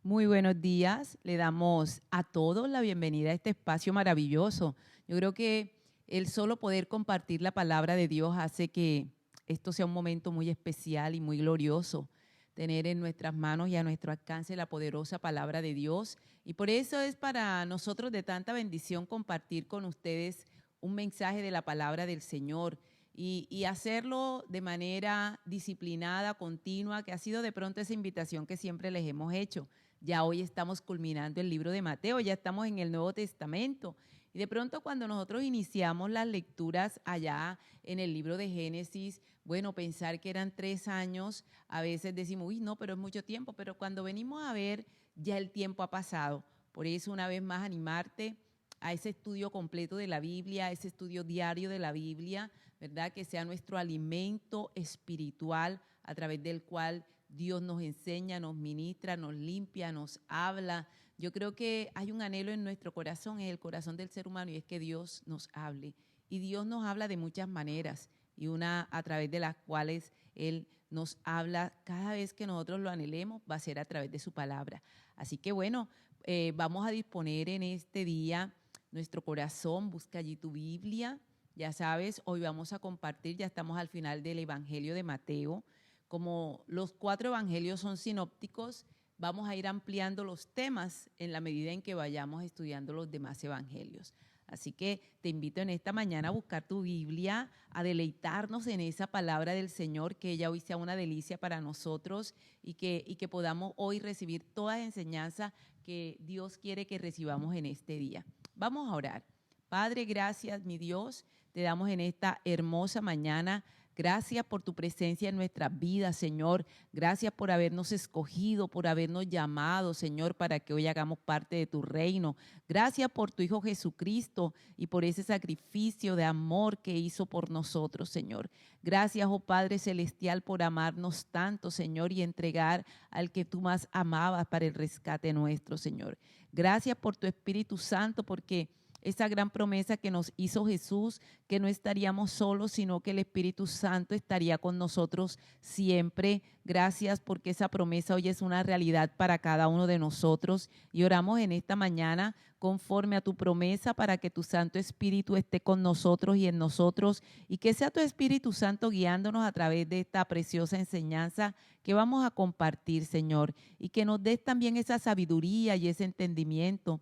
Muy buenos días. Le damos a todos la bienvenida a este espacio maravilloso. Yo creo que el solo poder compartir la palabra de Dios hace que esto sea un momento muy especial y muy glorioso. Tener en nuestras manos y a nuestro alcance la poderosa palabra de Dios. Y por eso es para nosotros de tanta bendición compartir con ustedes un mensaje de la palabra del Señor y hacerlo de manera disciplinada, continua, que ha sido de pronto esa invitación que siempre les hemos hecho. Ya hoy estamos culminando el libro de Mateo, ya estamos en el Nuevo Testamento. Y de pronto cuando nosotros iniciamos las lecturas allá en el libro de Génesis, bueno, pensar que eran 3 años, a veces decimos, uy, no, pero es mucho tiempo, pero cuando venimos a ver, ya el tiempo ha pasado. Por eso, una vez más, animarte a ese estudio completo de la Biblia, a ese estudio diario de la Biblia, ¿verdad? Que sea nuestro alimento espiritual a través del cual Dios nos enseña, nos ministra, nos limpia, nos habla. Yo creo que hay un anhelo en nuestro corazón, en el corazón del ser humano, y es que Dios nos hable. Y Dios nos habla de muchas maneras, y una a través de las cuales Él nos habla cada vez que nosotros lo anhelemos, va a ser a través de su palabra. Así que bueno, vamos a disponer en este día nuestro corazón, busca allí tu Biblia. Ya sabes, hoy vamos a compartir, ya estamos al final del Evangelio de Mateo. Como los 4 evangelios son sinópticos, vamos a ir ampliando los temas en la medida en que vayamos estudiando los demás evangelios. Así que te invito en esta mañana a buscar tu Biblia, a deleitarnos en esa palabra del Señor, que ella hoy sea una delicia para nosotros y que podamos hoy recibir toda la enseñanza que Dios quiere que recibamos en este día. Vamos a orar. Padre, gracias, mi Dios, te damos en esta hermosa mañana. Gracias por tu presencia en nuestras vidas, Señor. Gracias por habernos escogido, por habernos llamado, Señor, para que hoy hagamos parte de tu reino. Gracias por tu Hijo Jesucristo y por ese sacrificio de amor que hizo por nosotros, Señor. Gracias, oh Padre Celestial, por amarnos tanto, Señor, y entregar al que tú más amabas para el rescate nuestro, Señor. Gracias por tu Espíritu Santo, porque esa gran promesa que nos hizo Jesús, que no estaríamos solos, sino que el Espíritu Santo estaría con nosotros siempre. Gracias porque esa promesa hoy es una realidad para cada uno de nosotros y oramos en esta mañana conforme a tu promesa para que tu Santo Espíritu esté con nosotros y en nosotros y que sea tu Espíritu Santo guiándonos a través de esta preciosa enseñanza que vamos a compartir, Señor, y que nos des también esa sabiduría y ese entendimiento.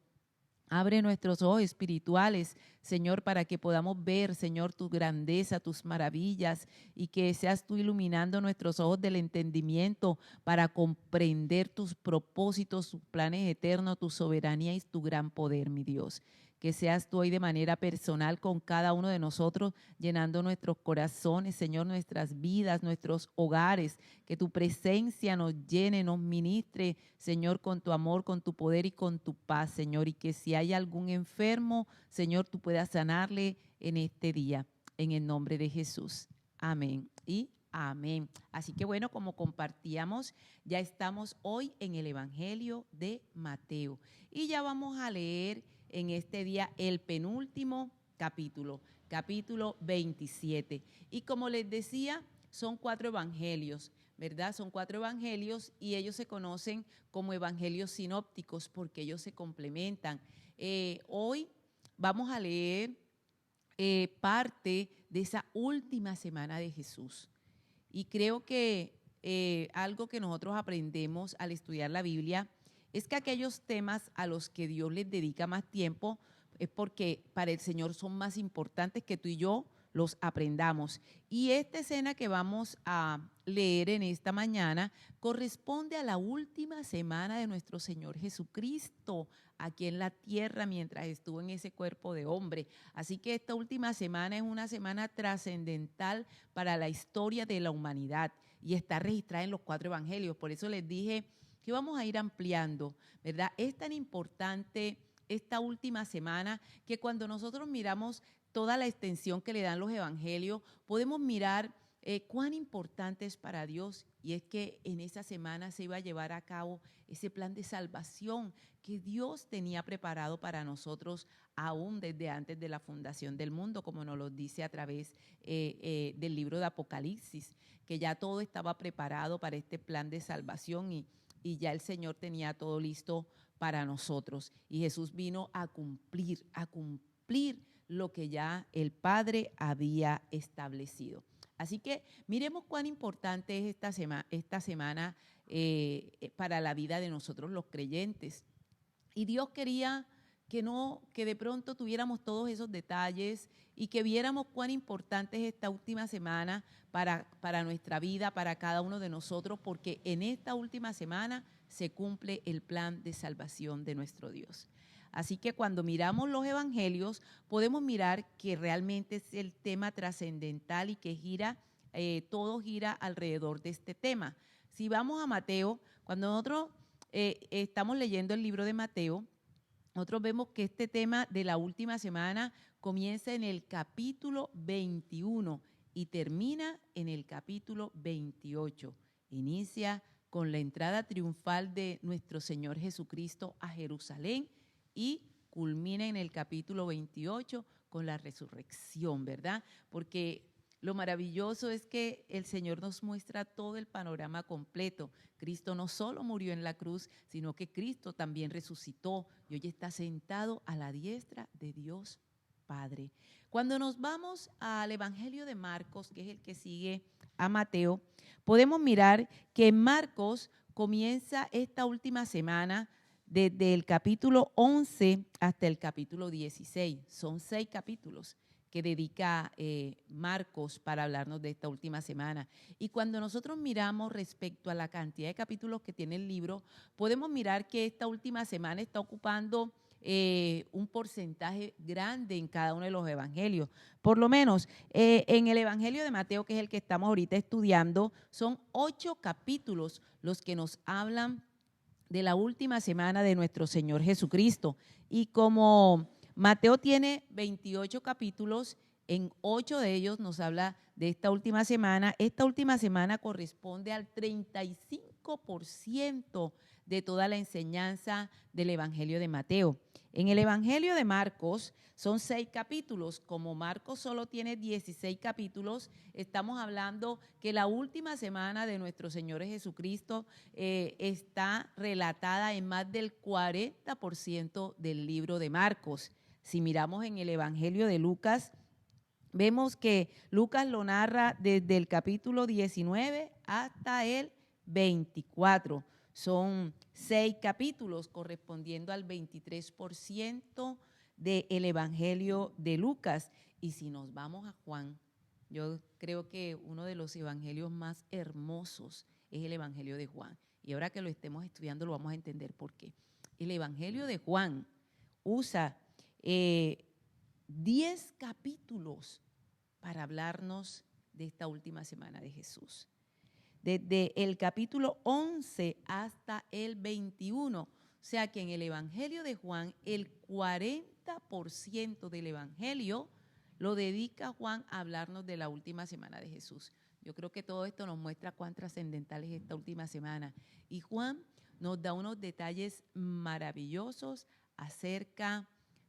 Abre nuestros ojos espirituales, Señor, para que podamos ver, Señor, tu grandeza, tus maravillas y que seas tú iluminando nuestros ojos del entendimiento para comprender tus propósitos, tus planes eternos, tu soberanía y tu gran poder, mi Dios. Que seas tú hoy de manera personal con cada uno de nosotros, llenando nuestros corazones, Señor, nuestras vidas, nuestros hogares. Que tu presencia nos llene, nos ministre, Señor, con tu amor, con tu poder y con tu paz, Señor. Y que si hay algún enfermo, Señor, tú puedas sanarle en este día, en el nombre de Jesús. Amén y amén. Así que bueno, como compartíamos, ya estamos hoy en el Evangelio de Mateo. Y ya vamos a leer en este día el penúltimo capítulo, capítulo 27. Y como les decía, son 4 evangelios, ¿verdad? Son 4 evangelios y ellos se conocen como evangelios sinópticos porque ellos se complementan. Hoy vamos a leer parte de esa última semana de Jesús. Y creo que algo que nosotros aprendemos al estudiar la Biblia es que aquellos temas a los que Dios les dedica más tiempo es porque para el Señor son más importantes que tú y yo los aprendamos. Y esta escena que vamos a leer en esta mañana corresponde a la última semana de nuestro Señor Jesucristo aquí en la tierra mientras estuvo en ese cuerpo de hombre. Así que esta última semana es una semana trascendental para la historia de la humanidad y está registrada en los 4 evangelios. Por eso les dije que vamos a ir ampliando, ¿verdad? Es tan importante esta última semana que cuando nosotros miramos toda la extensión que le dan los evangelios, podemos mirar cuán importante es para Dios. Y es que en esa semana se iba a llevar a cabo ese plan de salvación que Dios tenía preparado para nosotros aún desde antes de la fundación del mundo, como nos lo dice a través del libro de Apocalipsis, que ya todo estaba preparado para este plan de salvación y y ya el Señor tenía todo listo para nosotros. Y Jesús vino a cumplir lo que ya el Padre había establecido. Así que miremos cuán importante es esta semana para la vida de nosotros los creyentes. Y Dios quería que de pronto tuviéramos todos esos detalles y que viéramos cuán importante es esta última semana para nuestra vida, para cada uno de nosotros, porque en esta última semana se cumple el plan de salvación de nuestro Dios. Así que cuando miramos los evangelios, podemos mirar que realmente es el tema trascendental y que todo gira alrededor de este tema. Si vamos a Mateo, cuando nosotros estamos leyendo el libro de Mateo, nosotros vemos que este tema de la última semana comienza en el capítulo 21 y termina en el capítulo 28. Inicia con la entrada triunfal de nuestro Señor Jesucristo a Jerusalén y culmina en el capítulo 28 con la resurrección, ¿verdad? Porque lo maravilloso es que el Señor nos muestra todo el panorama completo. Cristo no solo murió en la cruz, sino que Cristo también resucitó y hoy está sentado a la diestra de Dios Padre. Cuando nos vamos al Evangelio de Marcos, que es el que sigue a Mateo, podemos mirar que en Marcos comienza esta última semana desde el capítulo 11 hasta el capítulo 16. Son 6 capítulos que dedica Marcos para hablarnos de esta última semana. Y cuando nosotros miramos respecto a la cantidad de capítulos que tiene el libro, podemos mirar que esta última semana está ocupando un porcentaje grande en cada uno de los evangelios. Por lo menos en el Evangelio de Mateo, que es el que estamos ahorita estudiando, son 8 capítulos los que nos hablan de la última semana de nuestro Señor Jesucristo. Y como Mateo tiene 28 capítulos, en 8 de ellos nos habla de esta última semana. Esta última semana corresponde al 35% de toda la enseñanza del Evangelio de Mateo. En el Evangelio de Marcos son 6 capítulos. Como Marcos solo tiene 16 capítulos, estamos hablando que la última semana de nuestro Señor Jesucristo está relatada en más del 40% del libro de Marcos. Si miramos en el Evangelio de Lucas, vemos que Lucas lo narra desde el capítulo 19 hasta el 24. Son 6 capítulos correspondiendo al 23% del Evangelio de Lucas. Y si nos vamos a Juan, yo creo que uno de los evangelios más hermosos es el Evangelio de Juan. Y ahora que lo estemos estudiando lo vamos a entender por qué. El Evangelio de Juan usa 10 capítulos para hablarnos de esta última semana de Jesús. Desde el capítulo 11 hasta el 21. O sea que en el Evangelio de Juan, el 40% del Evangelio lo dedica Juan a hablarnos de la última semana de Jesús. Yo creo que todo esto nos muestra cuán trascendental es esta última semana. Y Juan nos da unos detalles maravillosos acerca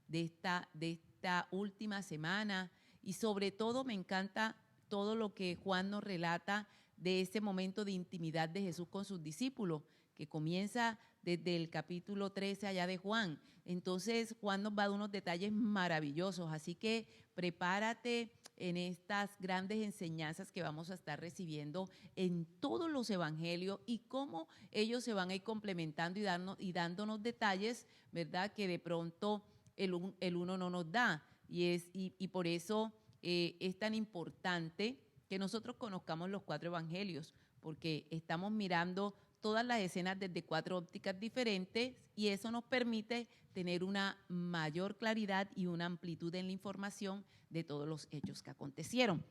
de esta última semana. Y sobre todo me encanta todo lo que Juan nos relata de ese momento de intimidad de Jesús con sus discípulos, que comienza desde el capítulo 13 allá de Juan. Entonces Juan nos va a dar unos detalles maravillosos, así que prepárate en estas grandes enseñanzas que vamos a estar recibiendo en todos los evangelios y cómo ellos se van a ir complementando y dándonos detalles, ¿verdad?, que de pronto el uno no nos da. Y por eso es tan importante que nosotros conozcamos los 4 evangelios, porque estamos mirando todas las escenas desde 4 ópticas diferentes y eso nos permite tener una mayor claridad y una amplitud en la información de todos los hechos que acontecieron.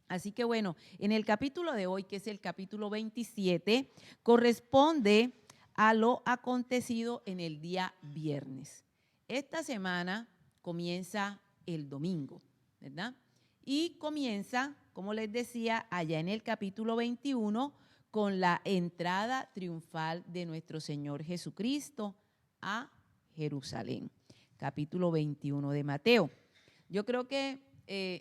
Así que bueno, en el capítulo de hoy, que es el capítulo 27, corresponde a lo acontecido en el día viernes. Esta semana comienza el domingo, ¿verdad? Y comienza, como les decía, allá en el capítulo 21, con la entrada triunfal de nuestro Señor Jesucristo a Jerusalén. Capítulo 21 de Mateo. Yo creo que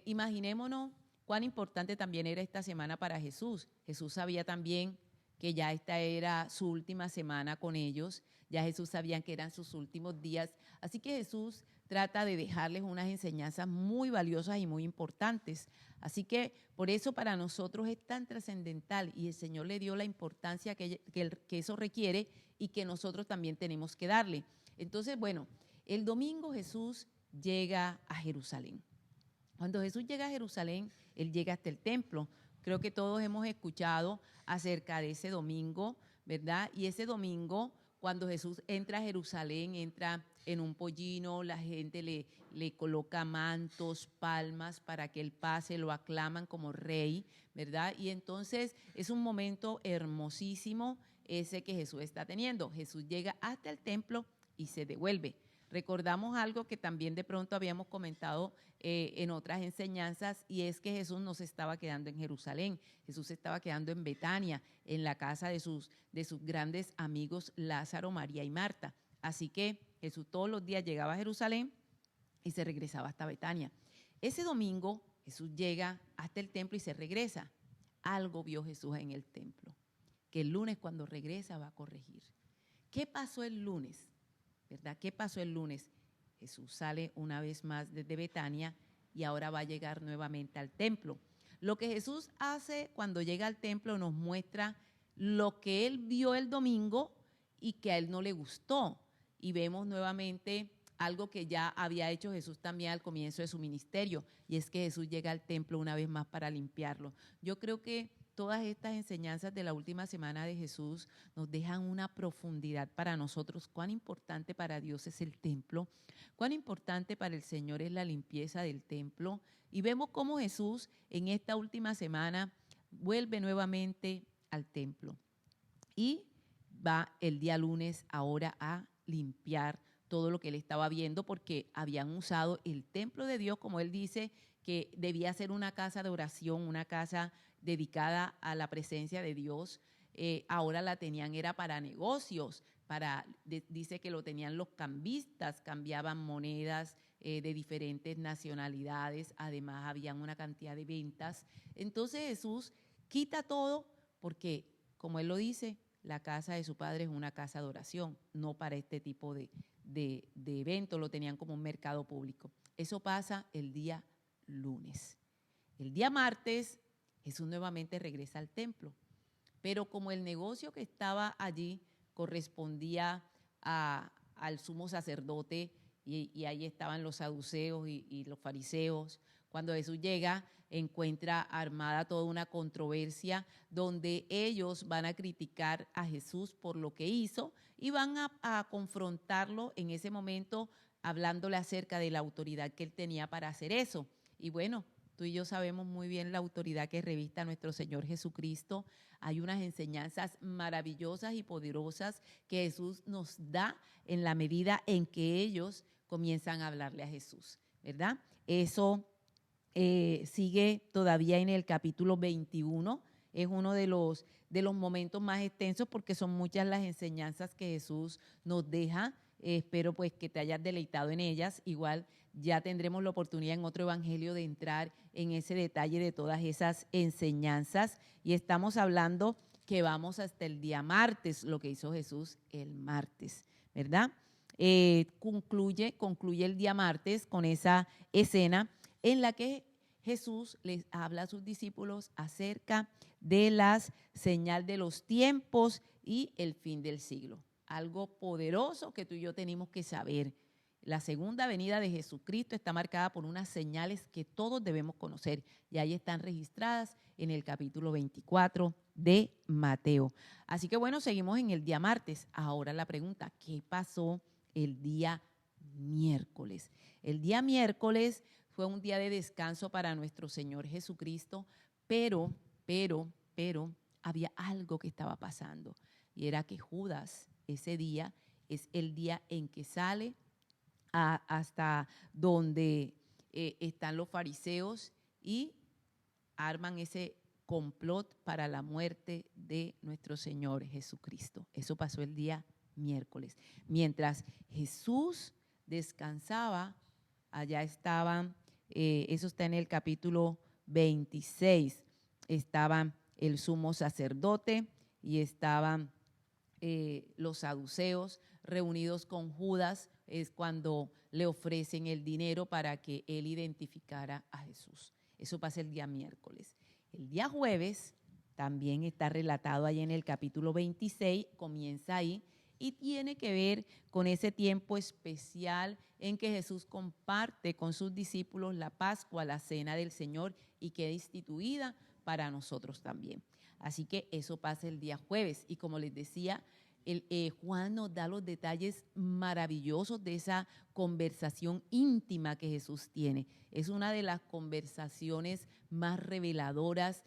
imaginémonos cuán importante también era esta semana para Jesús. Jesús sabía también que ya esta era su última semana con ellos, ya Jesús sabía que eran sus últimos días, así que Jesús trata de dejarles unas enseñanzas muy valiosas y muy importantes. Así que por eso para nosotros es tan trascendental y el Señor le dio la importancia que eso requiere y que nosotros también tenemos que darle. Entonces, bueno, el domingo Jesús llega a Jerusalén. Cuando Jesús llega a Jerusalén, Él llega hasta el templo. Creo que todos hemos escuchado acerca de ese domingo, ¿verdad? Y ese domingo, cuando Jesús entra a Jerusalén, entra en un pollino, la gente le coloca mantos, palmas para que Él pase, lo aclaman como rey, ¿verdad? Y entonces es un momento hermosísimo ese que Jesús está teniendo. Jesús llega hasta el templo y se devuelve. Recordamos algo que también de pronto habíamos comentado en otras enseñanzas, y es que Jesús no se estaba quedando en Jerusalén, Jesús se estaba quedando en Betania, en la casa de sus grandes amigos Lázaro, María y Marta. Así que Jesús todos los días llegaba a Jerusalén y se regresaba hasta Betania. Ese domingo Jesús llega hasta el templo y se regresa. Algo vio Jesús en el templo, que el lunes cuando regresa va a corregir. ¿Qué pasó el lunes? ¿Verdad? ¿Qué pasó el lunes? Jesús sale una vez más desde Betania y ahora va a llegar nuevamente al templo. Lo que Jesús hace cuando llega al templo nos muestra lo que Él vio el domingo y que a Él no le gustó. Y vemos nuevamente algo que ya había hecho Jesús también al comienzo de su ministerio, y es que Jesús llega al templo una vez más para limpiarlo. Yo creo que todas estas enseñanzas de la última semana de Jesús nos dejan una profundidad para nosotros. Cuán importante para Dios es el templo, cuán importante para el Señor es la limpieza del templo. Y vemos cómo Jesús en esta última semana vuelve nuevamente al templo y va el día lunes ahora a limpiar todo lo que él estaba viendo, porque habían usado el templo de Dios, como él dice, que debía ser una casa de oración, una casa dedicada a la presencia de Dios. Ahora la tenían, era para negocios, dice que lo tenían los cambistas, cambiaban monedas de diferentes nacionalidades, además habían una cantidad de ventas. Entonces Jesús quita todo porque, como él lo dice, la casa de su padre es una casa de oración, no para este tipo de eventos, lo tenían como un mercado público. Eso pasa el día lunes. El día martes, Jesús nuevamente regresa al templo, pero como el negocio que estaba allí correspondía al sumo sacerdote, y ahí estaban los saduceos y los fariseos, cuando Jesús llega, encuentra armada toda una controversia donde ellos van a criticar a Jesús por lo que hizo y van a confrontarlo en ese momento, hablándole acerca de la autoridad que él tenía para hacer eso. Y bueno, tú y yo sabemos muy bien la autoridad que revista nuestro Señor Jesucristo. Hay unas enseñanzas maravillosas y poderosas que Jesús nos da en la medida en que ellos comienzan a hablarle a Jesús, ¿verdad? Eso sigue todavía en el capítulo 21, es uno de los momentos más extensos porque son muchas las enseñanzas que Jesús nos deja. Espero pues que te hayas deleitado en ellas. Igual ya tendremos la oportunidad en otro evangelio de entrar en ese detalle de todas esas enseñanzas, y estamos hablando que vamos hasta el día martes, lo que hizo Jesús el martes, ¿verdad? Concluye el día martes con esa escena en la que Jesús les habla a sus discípulos acerca de la señal de los tiempos y el fin del siglo. Algo poderoso que tú y yo tenemos que saber. La segunda venida de Jesucristo está marcada por unas señales que todos debemos conocer, y ahí están registradas en el capítulo 24 de Mateo. Así que bueno, seguimos en el día martes. Ahora la pregunta, ¿qué pasó el día miércoles? El día miércoles fue un día de descanso para nuestro Señor Jesucristo, pero había algo que estaba pasando, y era que Judas ese día es el día en que sale hasta donde están los fariseos y arman ese complot para la muerte de nuestro Señor Jesucristo. Eso pasó el día miércoles. Mientras Jesús descansaba, allá estaban, eso está en el capítulo 26, estaban el sumo sacerdote, y estaban los saduceos reunidos con Judas, es cuando le ofrecen el dinero para que él identificara a Jesús. Eso pasa el día miércoles. El día jueves también está relatado ahí en el capítulo 26, comienza ahí, y tiene que ver con ese tiempo especial en que Jesús comparte con sus discípulos la Pascua, la Cena del Señor, y queda instituida para nosotros también. Así que eso pasa el día jueves. Y como les decía, Juan nos da los detalles maravillosos de esa conversación íntima que Jesús tiene. Es una de las conversaciones más reveladoras,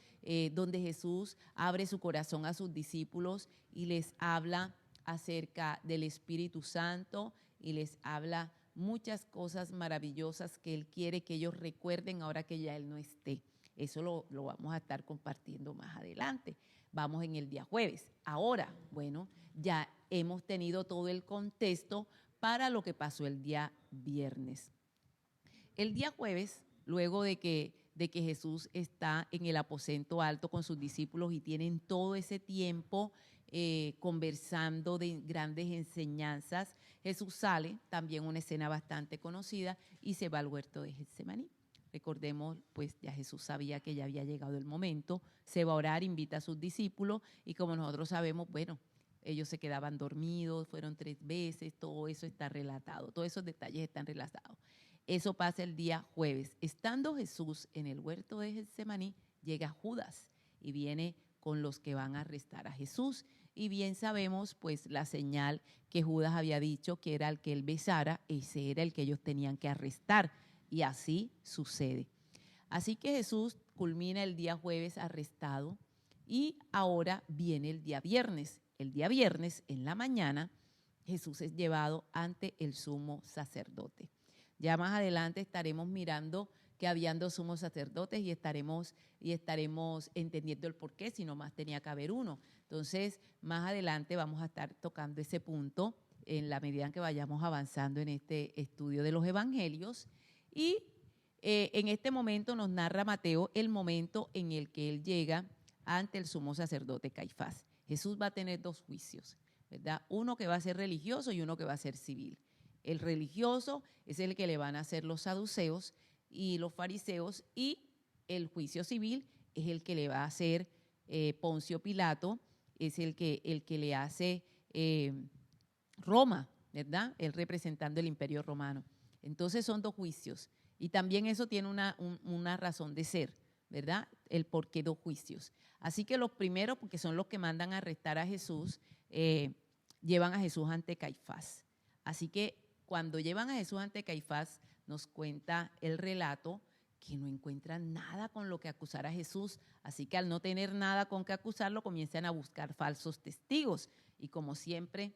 donde Jesús abre su corazón a sus discípulos y les habla acerca del Espíritu Santo y les habla muchas cosas maravillosas que Él quiere que ellos recuerden ahora que ya Él no esté. Eso lo vamos a estar compartiendo más adelante. Vamos en el día jueves. Ahora, bueno, ya hemos tenido todo el contexto para lo que pasó el día viernes. El día jueves, luego de que Jesús está en el aposento alto con sus discípulos y tienen todo ese tiempo conversando de grandes enseñanzas, Jesús sale, también una escena bastante conocida, y se va al huerto de Getsemaní. Recordemos, pues ya Jesús sabía que ya había llegado el momento, se va a orar, invita a sus discípulos, y como nosotros sabemos, bueno, ellos se quedaban dormidos, fueron 3 veces, todo eso está relatado, todos esos detalles están relatados. Eso pasa el día jueves. Estando Jesús en el huerto de Getsemaní, llega Judas y viene con los que van a arrestar a Jesús. Y bien sabemos, pues, la señal que Judas había dicho que era el que él besara, ese era el que ellos tenían que arrestar. Y así sucede. Así que Jesús culmina el día jueves arrestado y ahora viene el día viernes. El día viernes, en la mañana, Jesús es llevado ante el sumo sacerdote. Ya más adelante estaremos mirando que habían 2 sumos sacerdotes y estaremos entendiendo el por qué, si nomás tenía que haber uno. Entonces, más adelante vamos a estar tocando ese punto en la medida en que vayamos avanzando en este estudio de los evangelios. Y en este momento nos narra Mateo el momento en el que él llega ante el sumo sacerdote Caifás. Jesús va a tener 2 juicios, ¿verdad? Uno que va a ser religioso y uno que va a ser civil. El religioso es el que le van a hacer los saduceos y los fariseos, y el juicio civil es el que le va a hacer Poncio Pilato, es el que le hace Roma, ¿verdad? Él representando el imperio romano. Entonces son 2 juicios, y también eso tiene una razón de ser, ¿verdad? El por qué 2 juicios. Así que los primeros, porque son los que mandan a arrestar a Jesús, llevan a Jesús ante Caifás. Así que cuando llevan a Jesús ante Caifás, nos cuenta el relato que no encuentran nada con lo que acusar a Jesús. Así que al no tener nada con que acusarlo, comienzan a buscar falsos testigos. Y como siempre,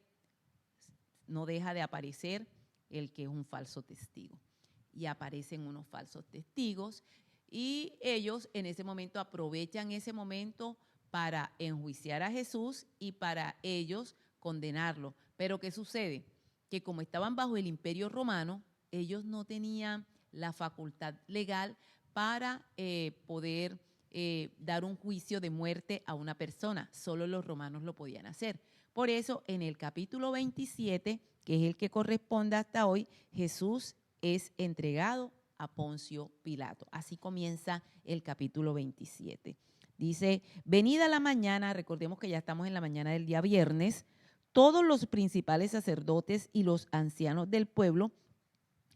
no deja de aparecer el que es un falso testigo. Y aparecen unos falsos testigos, y ellos en ese momento aprovechan ese momento para enjuiciar a Jesús y para ellos condenarlo. Pero ¿qué sucede? Que como estaban bajo el imperio romano, ellos no tenían la facultad legal para poder dar un juicio de muerte a una persona. Solo los romanos lo podían hacer. Por eso, en el capítulo 27, que es el que corresponde hasta hoy, Jesús es entregado a Poncio Pilato. Así comienza el capítulo 27. Dice, venida la mañana, recordemos que ya estamos en la mañana del día viernes, todos los principales sacerdotes y los ancianos del pueblo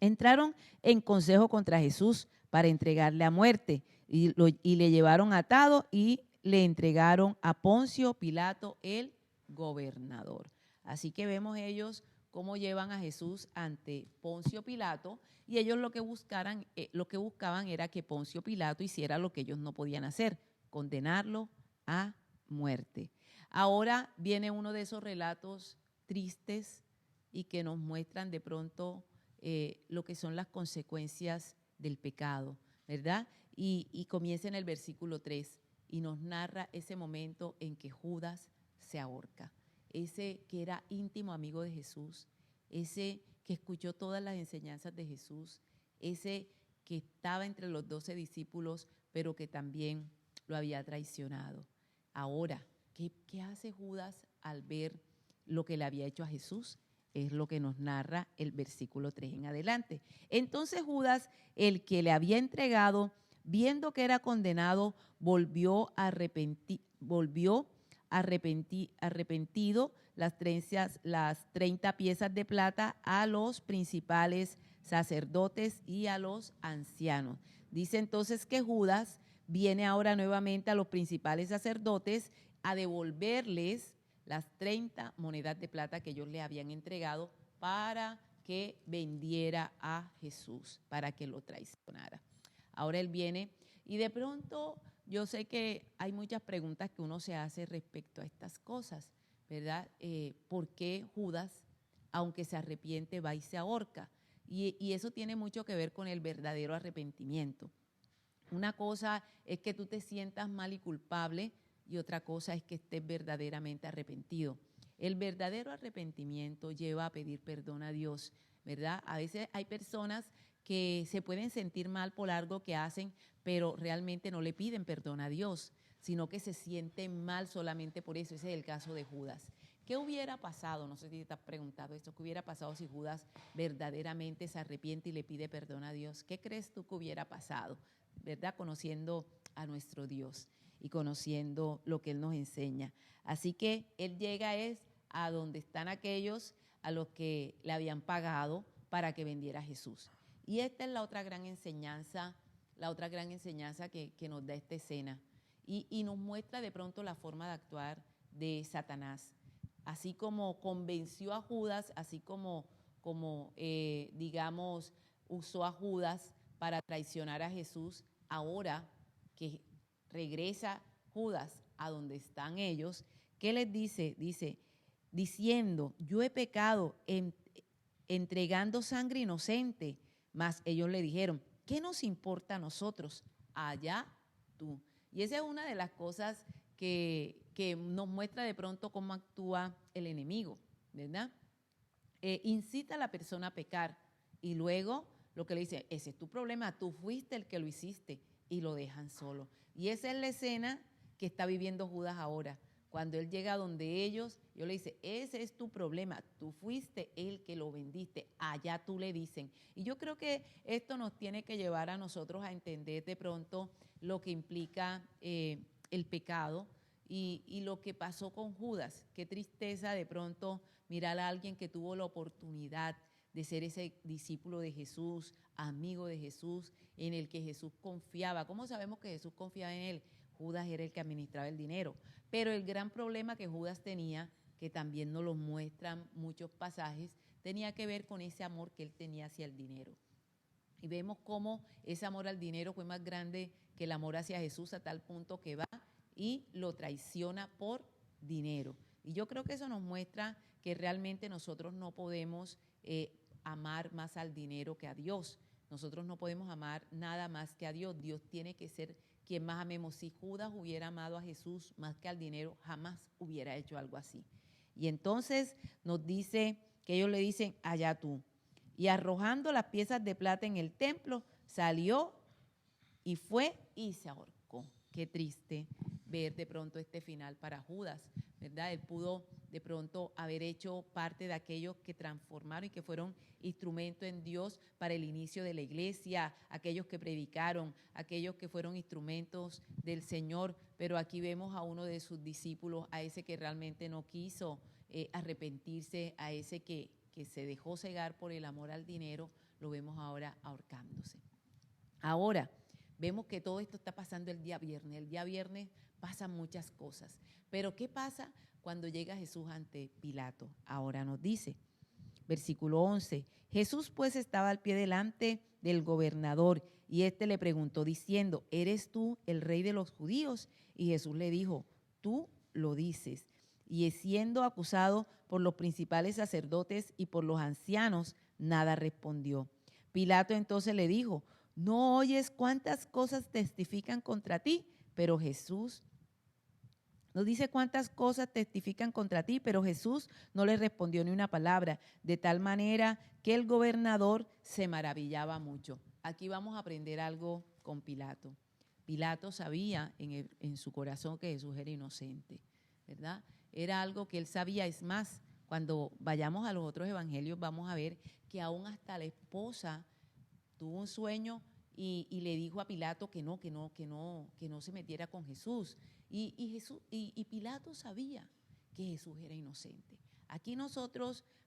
entraron en consejo contra Jesús para entregarle a muerte, y le llevaron atado y le entregaron a Poncio Pilato, el gobernador. Así que vemos ellos cómo llevan a Jesús ante Poncio Pilato, y ellos lo que buscaban era que Poncio Pilato hiciera lo que ellos no podían hacer, condenarlo a muerte. Ahora viene uno de esos relatos tristes y que nos muestran de pronto lo que son las consecuencias del pecado, ¿verdad? Y comienza en el versículo 3 y nos narra ese momento en que Judas se ahorca. Ese que era íntimo amigo de Jesús, ese que escuchó todas las enseñanzas de Jesús, ese que estaba entre los 12 discípulos, pero que también lo había traicionado. Ahora, ¿qué hace Judas al ver lo que le había hecho a Jesús? Es lo que nos narra el versículo 3 en adelante. Entonces Judas, el que le había entregado, viendo que era condenado, volvió arrepentido las 30 piezas de plata a los principales sacerdotes y a los ancianos. Dice entonces que Judas viene ahora nuevamente a los principales sacerdotes a devolverles las 30 monedas de plata que ellos le habían entregado para que vendiera a Jesús, para que lo traicionara. Ahora él viene y de pronto yo sé que hay muchas preguntas que uno se hace respecto a estas cosas, ¿verdad? ¿Por qué Judas, aunque se arrepiente, va y se ahorca? Y eso tiene mucho que ver con el verdadero arrepentimiento. Una cosa es que tú te sientas mal y culpable y otra cosa es que estés verdaderamente arrepentido. El verdadero arrepentimiento lleva a pedir perdón a Dios, ¿verdad? A veces hay personas que se pueden sentir mal por algo que hacen, pero realmente no le piden perdón a Dios, sino que se sienten mal solamente por eso. Ese es el caso de Judas. ¿Qué hubiera pasado? No sé si te has preguntado esto. ¿Qué hubiera pasado si Judas verdaderamente se arrepiente y le pide perdón a Dios? ¿Qué crees tú que hubiera pasado? ¿Verdad? Conociendo a nuestro Dios y conociendo lo que Él nos enseña. Así que Él llega a donde están aquellos a los que le habían pagado para que vendiera a Jesús. Y esta es la otra gran enseñanza que nos da esta escena. Y nos muestra de pronto la forma de actuar de Satanás. Así como convenció a Judas, así como digamos, usó a Judas para traicionar a Jesús, ahora que regresa Judas a donde están ellos, ¿qué les dice? Dice, diciendo, yo he pecado entregando sangre inocente. Mas ellos le dijeron, ¿qué nos importa a nosotros? Allá tú. Y esa es una de las cosas que nos muestra de pronto cómo actúa el enemigo, ¿verdad? Incita a la persona a pecar y luego lo que le dice, ese es tu problema, tú fuiste el que lo hiciste, y lo dejan solo. Y esa es la escena que está viviendo Judas ahora. Cuando él llega donde ellos le dice, ese es tu problema, tú fuiste el que lo vendiste, allá tú le dicen. Y yo creo que esto nos tiene que llevar a nosotros a entender de pronto lo que implica el pecado y lo que pasó con Judas. Qué tristeza de pronto mirar a alguien que tuvo la oportunidad de ser ese discípulo de Jesús, amigo de Jesús, en el que Jesús confiaba. ¿Cómo sabemos que Jesús confiaba en él? Judas era el que administraba el dinero. Pero el gran problema que Judas tenía, que también nos lo muestran muchos pasajes, tenía que ver con ese amor que él tenía hacia el dinero. Y vemos cómo ese amor al dinero fue más grande que el amor hacia Jesús, a tal punto que va y lo traiciona por dinero. Y yo creo que eso nos muestra que realmente nosotros no podemos amar más al dinero que a Dios. Nosotros no podemos amar nada más que a Dios. Dios tiene que ser quien más amemos. Si Judas hubiera amado a Jesús más que al dinero, jamás hubiera hecho algo así. Y entonces nos dice que ellos le dicen, allá tú. Y arrojando las piezas de plata en el templo, salió y fue y se ahorcó. Qué triste ver de pronto este final para Judas, ¿verdad? Él pudo de pronto haber hecho parte de aquellos que transformaron y que fueron instrumento en Dios para el inicio de la iglesia, aquellos que predicaron, aquellos que fueron instrumentos del Señor, pero aquí vemos a uno de sus discípulos, a ese que realmente no quiso arrepentirse, a ese que se dejó cegar por el amor al dinero, lo vemos ahora ahorcándose. Ahora, vemos que todo esto está pasando el día viernes. El día viernes pasan muchas cosas. Pero ¿qué pasa cuando llega Jesús ante Pilato? Ahora nos dice, versículo 11, Jesús pues estaba al pie delante del gobernador y éste le preguntó diciendo, ¿eres tú el rey de los judíos? Y Jesús le dijo, tú lo dices. Y siendo acusado por los principales sacerdotes y por los ancianos, nada respondió. Pilato entonces le dijo, ¿no oyes cuántas cosas testifican contra ti? Pero Jesús nos dice cuántas cosas testifican contra ti, pero Jesús no le respondió ni una palabra, de tal manera que el gobernador se maravillaba mucho. Aquí vamos a aprender algo con Pilato. Pilato sabía en su corazón que Jesús era inocente, ¿verdad? Era algo que él sabía. Es más, cuando vayamos a los otros evangelios vamos a ver que aún hasta la esposa tuvo un sueño y le dijo a Pilato que no se metiera con Jesús. Y Pilato sabía que Jesús era inocente. Aquí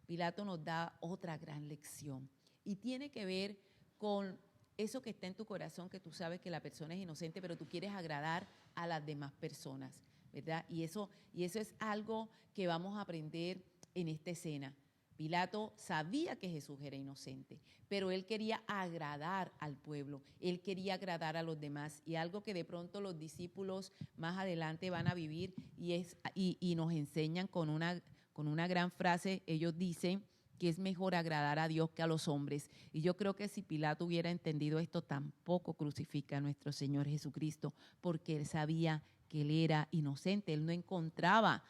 Pilato nos da otra gran lección y tiene que ver con eso que está en tu corazón, que tú sabes que la persona es inocente, pero tú quieres agradar a las demás personas, ¿verdad? Y eso es algo que vamos a aprender en esta escena. Pilato sabía que Jesús era inocente, pero él quería agradar al pueblo, él quería agradar a los demás, y algo que de pronto los discípulos más adelante van a vivir y nos enseñan con una gran frase. Ellos dicen que es mejor agradar a Dios que a los hombres, y yo creo que si Pilato hubiera entendido esto, tampoco crucifica a nuestro Señor Jesucristo, porque él sabía que él era inocente. Él no encontraba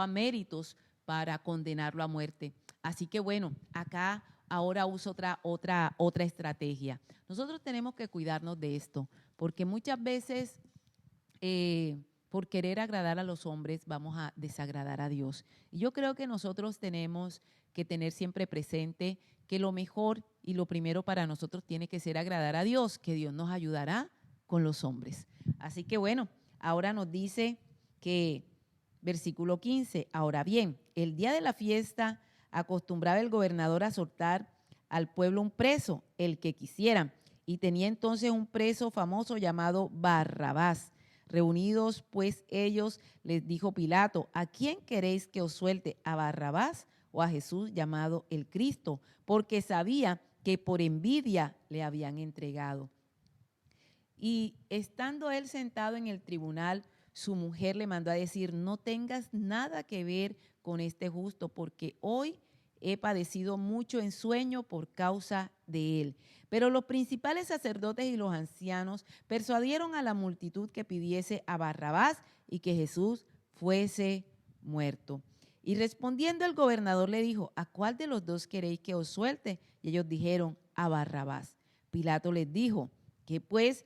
méritos para condenarlo a muerte. Así que bueno, acá ahora uso otra estrategia. Nosotros tenemos que cuidarnos de esto, porque muchas veces por querer agradar a los hombres vamos a desagradar a Dios. Y yo creo que nosotros tenemos que tener siempre presente que lo mejor y lo primero para nosotros tiene que ser agradar a Dios, que Dios nos ayudará con los hombres. Así que bueno, ahora nos dice que versículo 15, ahora bien, el día de la fiesta acostumbraba el gobernador a soltar al pueblo un preso, el que quisiera, y tenía entonces un preso famoso llamado Barrabás. Reunidos pues ellos, les dijo Pilato, ¿a quién queréis que os suelte? ¿A Barrabás o a Jesús llamado el Cristo? Porque sabía que por envidia le habían entregado. Y estando él sentado en el tribunal, su mujer le mandó a decir, no tengas nada que ver con este justo, porque hoy he padecido mucho en sueño por causa de él. Pero los principales sacerdotes y los ancianos persuadieron a la multitud que pidiese a Barrabás y que Jesús fuese muerto. Y respondiendo el gobernador le dijo, ¿a cuál de los dos queréis que os suelte? Y ellos dijeron, a Barrabás. Pilato les dijo, ¿qué pues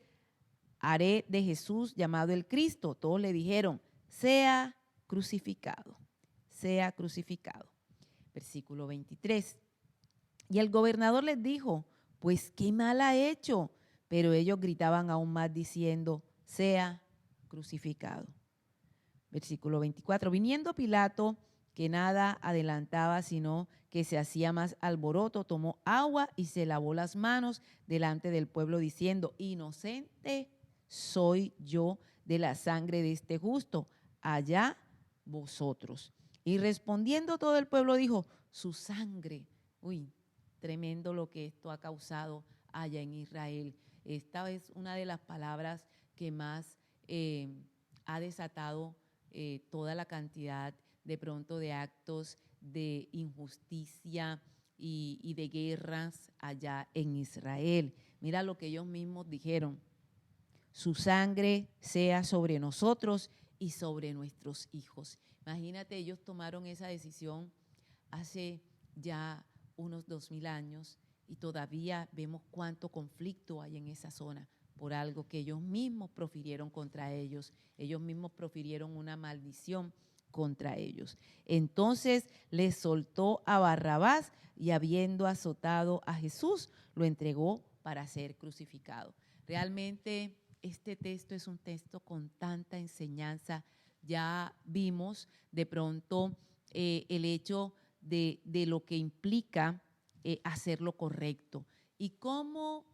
haré de Jesús llamado el Cristo? Todos le dijeron, sea crucificado, sea crucificado. Versículo 23. Y el gobernador les dijo, pues qué mal ha hecho. Pero ellos gritaban aún más diciendo, sea crucificado. Versículo 24. Viniendo Pilato, que nada adelantaba, sino que se hacía más alboroto, tomó agua y se lavó las manos delante del pueblo, diciendo, inocente soy yo de la sangre de este justo, allá vosotros. Y respondiendo todo el pueblo dijo, su sangre. Uy, tremendo lo que esto ha causado allá en Israel. Esta es una de las palabras que más ha desatado toda la cantidad de pronto de actos de injusticia y de guerras allá en Israel. Mira lo que ellos mismos dijeron. Su sangre sea sobre nosotros y sobre nuestros hijos. Imagínate, ellos tomaron esa decisión hace ya unos 2000 años y todavía vemos cuánto conflicto hay en esa zona por algo que ellos mismos profirieron contra ellos. Ellos mismos profirieron una maldición contra ellos. Entonces les soltó a Barrabás y habiendo azotado a Jesús, lo entregó para ser crucificado. Realmente este texto es un texto con tanta enseñanza. Ya vimos de pronto el hecho de lo que implica hacer lo correcto y cómo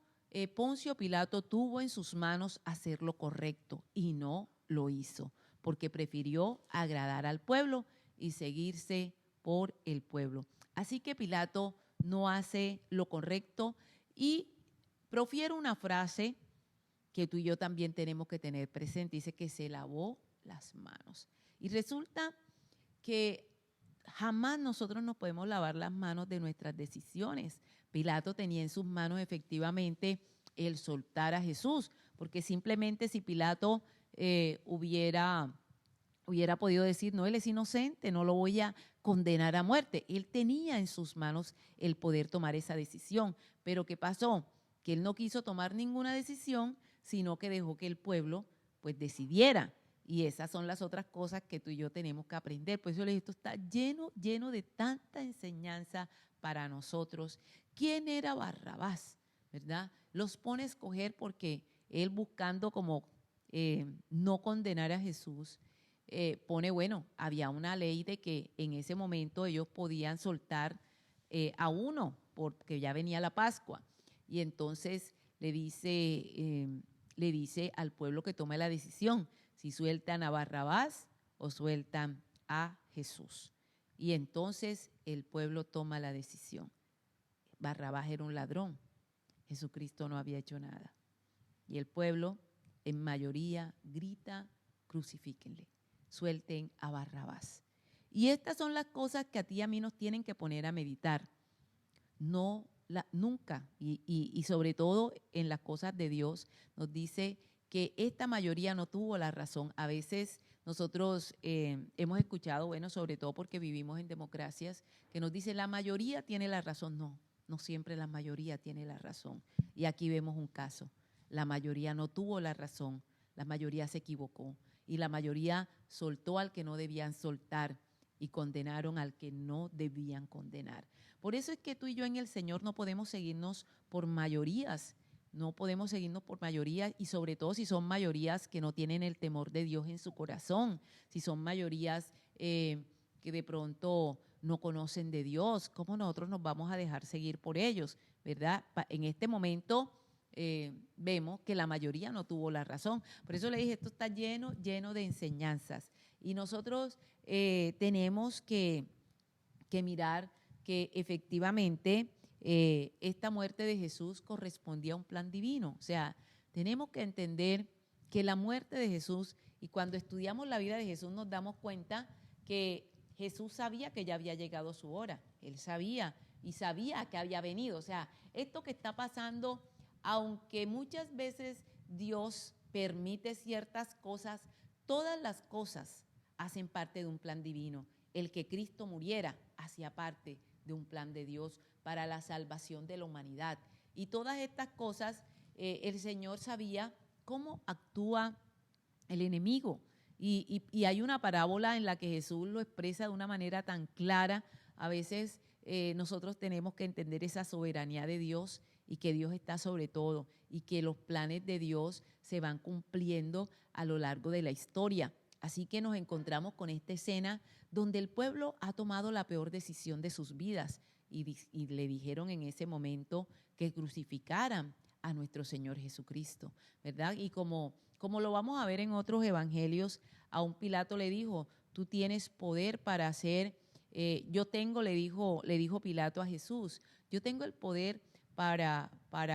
Poncio Pilato tuvo en sus manos hacer lo correcto y no lo hizo, porque prefirió agradar al pueblo y seguirse por el pueblo. Así que Pilato no hace lo correcto y profiere una frase que tú y yo también tenemos que tener presente. Dice que se lavó las manos. Y resulta que jamás nosotros nos podemos lavar las manos de nuestras decisiones. Pilato tenía en sus manos efectivamente el soltar a Jesús, porque simplemente si Pilato hubiera podido decir, no, él es inocente, no lo voy a condenar a muerte. Él tenía en sus manos el poder tomar esa decisión. Pero ¿qué pasó? Que él no quiso tomar ninguna decisión, sino que dejó que el pueblo pues decidiera. Y esas son las otras cosas que tú y yo tenemos que aprender. Por eso les digo, esto está lleno, lleno de tanta enseñanza para nosotros. ¿Quién era Barrabás? ¿Verdad? Los pone a escoger porque él buscando como no condenar a Jesús, pone, bueno, había una ley de que en ese momento ellos podían soltar a uno porque ya venía la Pascua. Y entonces le dice al pueblo que tome la decisión si sueltan a Barrabás o sueltan a Jesús. Y entonces el pueblo toma la decisión. Barrabás era un ladrón, Jesucristo no había hecho nada. Y el pueblo en mayoría grita, crucifíquenle, suelten a Barrabás. Y estas son las cosas que a ti y a mí nos tienen que poner a meditar. Nunca, y sobre todo en las cosas de Dios, nos dice que esta mayoría no tuvo la razón. A veces nosotros hemos escuchado, bueno, sobre todo porque vivimos en democracias, que nos dice la mayoría tiene la razón. No, no siempre la mayoría tiene la razón. Y aquí vemos un caso. La mayoría no tuvo la razón, la mayoría se equivocó y la mayoría soltó al que no debían soltar y condenaron al que no debían condenar. Por eso es que tú y yo en el Señor no podemos seguirnos por mayorías, no podemos seguirnos por mayorías y sobre todo si son mayorías que no tienen el temor de Dios en su corazón, si son mayorías que de pronto no conocen de Dios, ¿cómo nosotros nos vamos a dejar seguir por ellos? ¿Verdad? En este momento vemos que la mayoría no tuvo la razón. Por eso le dije, esto está lleno, lleno de enseñanzas. Y nosotros tenemos que mirar que efectivamente esta muerte de Jesús correspondía a un plan divino. O sea, tenemos que entender que la muerte de Jesús, y cuando estudiamos la vida de Jesús nos damos cuenta que Jesús sabía que ya había llegado su hora. Él sabía y sabía que había venido. O sea, esto que está pasando, aunque muchas veces Dios permite ciertas cosas, todas las cosas hacen parte de un plan divino. El que Cristo muriera hacía parte de un plan de Dios para la salvación de la humanidad. Y todas estas cosas, el Señor sabía cómo actúa el enemigo. Y hay una parábola en la que Jesús lo expresa de una manera tan clara. A veces nosotros tenemos que entender esa soberanía de Dios y que Dios está sobre todo y que los planes de Dios se van cumpliendo a lo largo de la historia. Así que nos encontramos con esta escena donde el pueblo ha tomado la peor decisión de sus vidas y le dijeron en ese momento que crucificaran a nuestro Señor Jesucristo, ¿verdad? Y como lo vamos a ver en otros evangelios, a un Pilato le dijo, tú tienes poder para hacer, le dijo Pilato a Jesús, yo tengo el poder para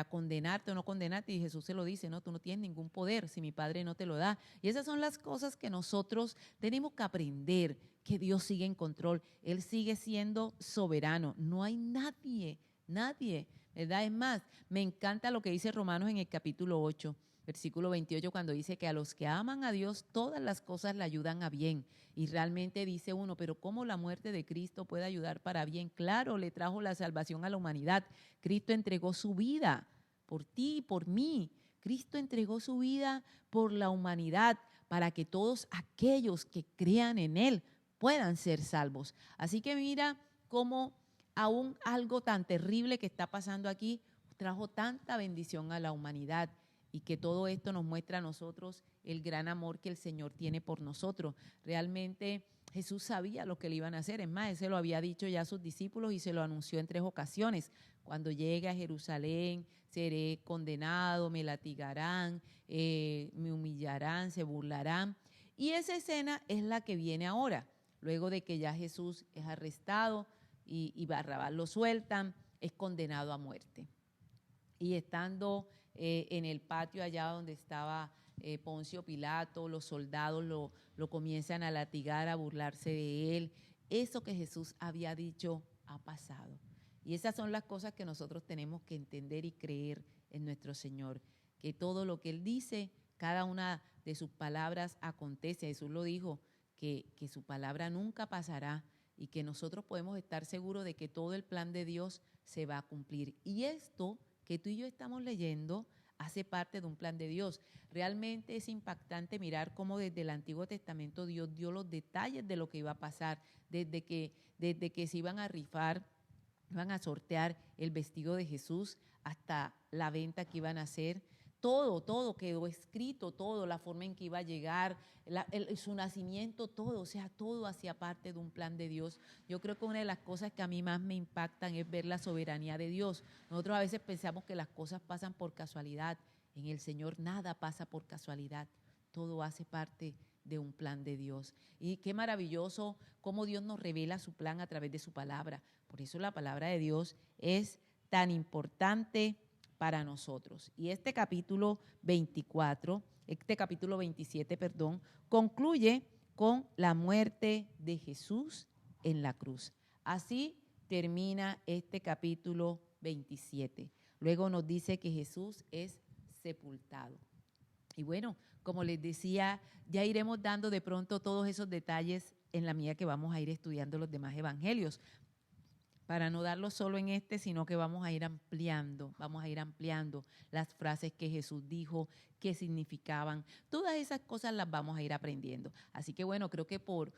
condenarte o no condenarte, y Jesús se lo dice, no, tú no tienes ningún poder si mi Padre no te lo da. Y esas son las cosas que nosotros tenemos que aprender, que Dios sigue en control, Él sigue siendo soberano, no hay nadie, ¿verdad? Es más, me encanta lo que dice Romanos en el capítulo 8, versículo 28, cuando dice que a los que aman a Dios todas las cosas le ayudan a bien. Y realmente dice uno, pero ¿cómo la muerte de Cristo puede ayudar para bien? Claro, le trajo la salvación a la humanidad. Cristo entregó su vida por ti y por mí. Cristo entregó su vida por la humanidad para que todos aquellos que crean en Él puedan ser salvos. Así que mira cómo aún algo tan terrible que está pasando aquí trajo tanta bendición a la humanidad. Y que todo esto nos muestra a nosotros el gran amor que el Señor tiene por nosotros. Realmente Jesús sabía lo que le iban a hacer. Es más, Él se lo había dicho ya a sus discípulos y se lo anunció en 3 ocasiones. Cuando llegue a Jerusalén, seré condenado, me latigarán, me humillarán, se burlarán. Y esa escena es la que viene ahora, luego de que ya Jesús es arrestado y Barrabás lo sueltan, es condenado a muerte. Y estando en el patio allá donde estaba Poncio Pilato, los soldados lo comienzan a latigar, a burlarse de él. Eso que Jesús había dicho ha pasado. Y esas son las cosas que nosotros tenemos que entender y creer en nuestro Señor, que todo lo que Él dice, cada una de sus palabras acontece. Jesús lo dijo, que su palabra nunca pasará y que nosotros podemos estar seguros de que todo el plan de Dios se va a cumplir. Y esto que tú y yo estamos leyendo hace parte de un plan de Dios. Realmente es impactante mirar cómo desde el Antiguo Testamento Dios dio los detalles de lo que iba a pasar, desde que se iban a rifar, iban a sortear el vestido de Jesús hasta la venta que iban a hacer. Todo quedó escrito, todo, la forma en que iba a llegar, su nacimiento, todo, o sea, todo hacía parte de un plan de Dios. Yo creo que una de las cosas que a mí más me impactan es ver la soberanía de Dios. Nosotros a veces pensamos que las cosas pasan por casualidad. En el Señor nada pasa por casualidad, todo hace parte de un plan de Dios. Y qué maravilloso cómo Dios nos revela su plan a través de su palabra. Por eso la palabra de Dios es tan importante para nosotros. Y este capítulo 27, concluye con la muerte de Jesús en la cruz. Así termina este capítulo 27. Luego nos dice que Jesús es sepultado. Y bueno, como les decía, ya iremos dando de pronto todos esos detalles en la medida que vamos a ir estudiando los demás evangelios, para no darlo solo en este, sino que vamos a ir ampliando las frases que Jesús dijo, qué significaban. Todas esas cosas las vamos a ir aprendiendo. Así que bueno, creo que por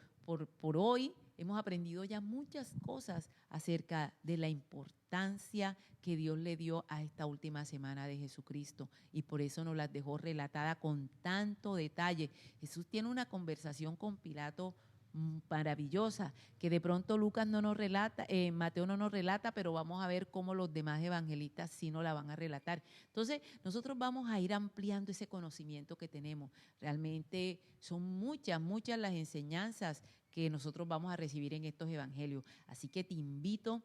hoy hemos aprendido ya muchas cosas acerca de la importancia que Dios le dio a esta última semana de Jesucristo, y por eso nos las dejó relatada con tanto detalle. Jesús tiene una conversación con Pilato maravillosa, que de pronto Lucas no nos relata, Mateo no nos relata, pero vamos a ver cómo los demás evangelistas sí nos la van a relatar. Entonces, nosotros vamos a ir ampliando ese conocimiento que tenemos. Realmente son muchas las enseñanzas que nosotros vamos a recibir en estos evangelios. Así que te invito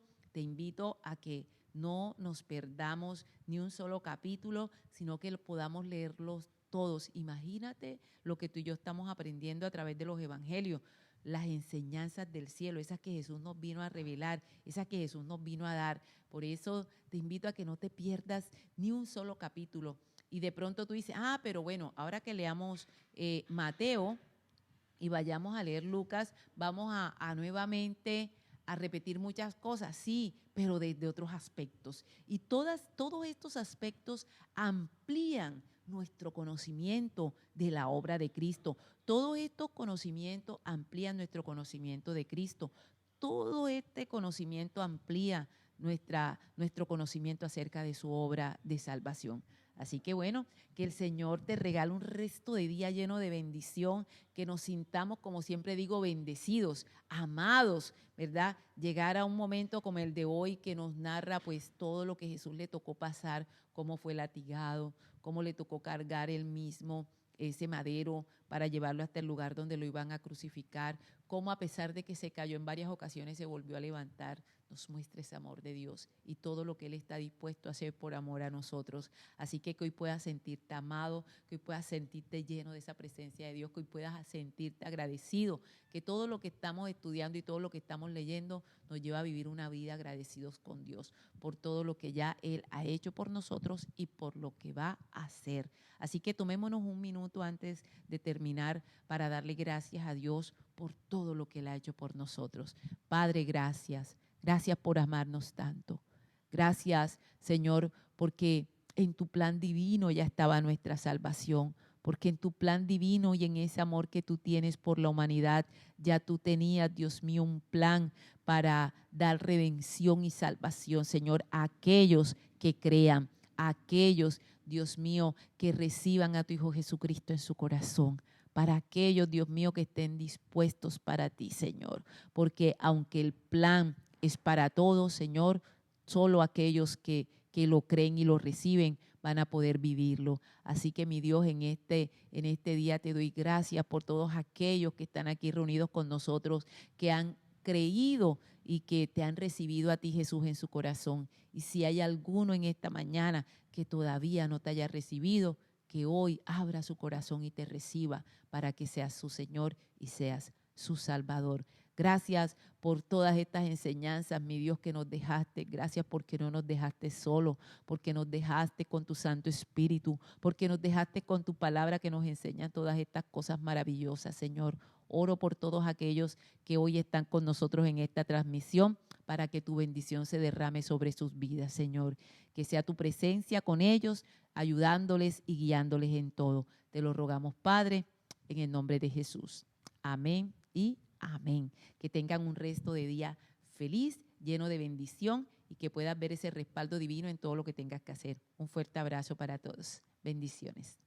a que no nos perdamos ni un solo capítulo, sino que podamos leerlos todos. Imagínate lo que tú y yo estamos aprendiendo a través de los evangelios, las enseñanzas del cielo, esas que Jesús nos vino a revelar, esas que Jesús nos vino a dar. Por eso te invito a que no te pierdas ni un solo capítulo. Y de pronto tú dices, pero bueno, ahora que leamos Mateo y vayamos a leer Lucas, vamos a nuevamente a repetir muchas cosas, sí, pero desde otros aspectos. Y todos estos aspectos amplían nuestro conocimiento de la obra de Cristo. Todos estos conocimientos amplían nuestro conocimiento de Cristo. Todo este conocimiento amplía nuestro conocimiento acerca de su obra de salvación. Así que bueno, que el Señor te regale un resto de día lleno de bendición, que nos sintamos, como siempre digo, bendecidos, amados, ¿verdad? Llegar a un momento como el de hoy que nos narra pues todo lo que Jesús le tocó pasar, cómo fue latigado, cómo le tocó cargar él mismo ese madero para llevarlo hasta el lugar donde lo iban a crucificar, cómo a pesar de que se cayó en varias ocasiones se volvió a levantar. Nos muestra ese amor de Dios y todo lo que Él está dispuesto a hacer por amor a nosotros. Así que hoy puedas sentirte amado, que hoy puedas sentirte lleno de esa presencia de Dios, que hoy puedas sentirte agradecido, que todo lo que estamos estudiando y todo lo que estamos leyendo nos lleva a vivir una vida agradecidos con Dios por todo lo que ya Él ha hecho por nosotros y por lo que va a hacer. Así que tomémonos un minuto antes de terminar para darle gracias a Dios por todo lo que Él ha hecho por nosotros. Padre, gracias. Gracias por amarnos tanto. Gracias, Señor, porque en tu plan divino ya estaba nuestra salvación, porque en tu plan divino y en ese amor que tú tienes por la humanidad, ya tú tenías, Dios mío, un plan para dar redención y salvación, Señor, a aquellos que crean, a aquellos, Dios mío, que reciban a tu Hijo Jesucristo en su corazón. Para aquellos, Dios mío, que estén dispuestos para ti, Señor, porque aunque el plan es para todos, Señor, solo aquellos que lo creen y lo reciben van a poder vivirlo. Así que mi Dios, en este día te doy gracias por todos aquellos que están aquí reunidos con nosotros, que han creído y que te han recibido a ti, Jesús, en su corazón. Y si hay alguno en esta mañana que todavía no te haya recibido, que hoy abra su corazón y te reciba para que seas su Señor y seas su Salvador. Gracias por todas estas enseñanzas, mi Dios, que nos dejaste. Gracias porque no nos dejaste solos, porque nos dejaste con tu Santo Espíritu, porque nos dejaste con tu palabra que nos enseña todas estas cosas maravillosas, Señor. Oro por todos aquellos que hoy están con nosotros en esta transmisión, para que tu bendición se derrame sobre sus vidas, Señor. Que sea tu presencia con ellos, ayudándoles y guiándoles en todo. Te lo rogamos, Padre, en el nombre de Jesús. Amén y amén. Que tengan un resto de día feliz, lleno de bendición y que puedas ver ese respaldo divino en todo lo que tengas que hacer. Un fuerte abrazo para todos. Bendiciones.